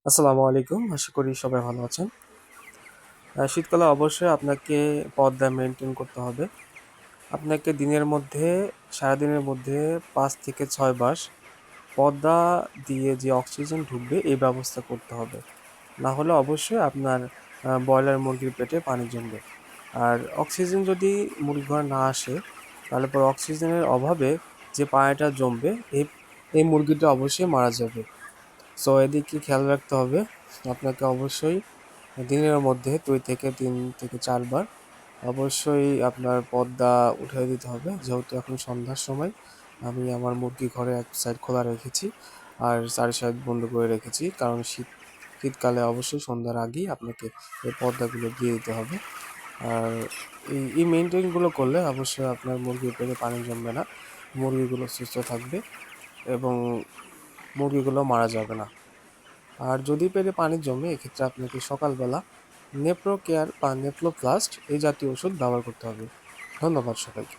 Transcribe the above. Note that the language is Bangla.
আসসালামু আলাইকুম। আশা করি সবাই ভালো আছেন। শীতকালে অবশ্যই আপনাকে পর্দা মেইনটেইন করতে হবে। আপনাকে সারাদিনের মধ্যে ৫ থেকে ৬ বার পর্দা দিয়ে যে অক্সিজেন ঢুকবে এই ব্যবস্থা করতে হবে। না হলে অবশ্যই আপনার ব্রয়লার মুরগির পেটে পানি জমবে। আর অক্সিজেন যদি মুরগির ঘরে না আসে, তাহলে পরে অক্সিজেনের অভাবে যে পানিটা জমবে এই মুরগিটা অবশ্যই মারা যাবে। সো এদিকে খেয়াল রাখতে হবে। আপনাকে অবশ্যই দিনের মধ্যে ২ থেকে ৩ থেকে ৪ বার অবশ্যই আপনার পর্দা উঠিয়ে দিতে হবে। যেহেতু এখন সন্ধ্যার সময়, আমি আমার মুরগি ঘরে এক সাইড খোলা রেখেছি আর চারি সাইড বন্ধ করে রেখেছি। কারণ শীতকালে অবশ্যই সন্ধ্যার আগেই আপনাকে এই পর্দাগুলো দিয়ে দিতে হবে। আর এই মেইনটেইনগুলো করলে অবশ্যই আপনার মুরগির পেটে পানি জমবে না। মুরগিগুলো সুস্থ থাকবে এবং মুরগিগুলো মারা যাবে না। আর যদি পেটে পানি জমে, এক্ষেত্রে আপনাকে সকালবেলা নেপ্রো কেয়ার বা নেপ্রো প্লাস্ট এই জাতীয় ওষুধ ব্যবহার করতে হবে। ধন্যবাদ সবাইকে।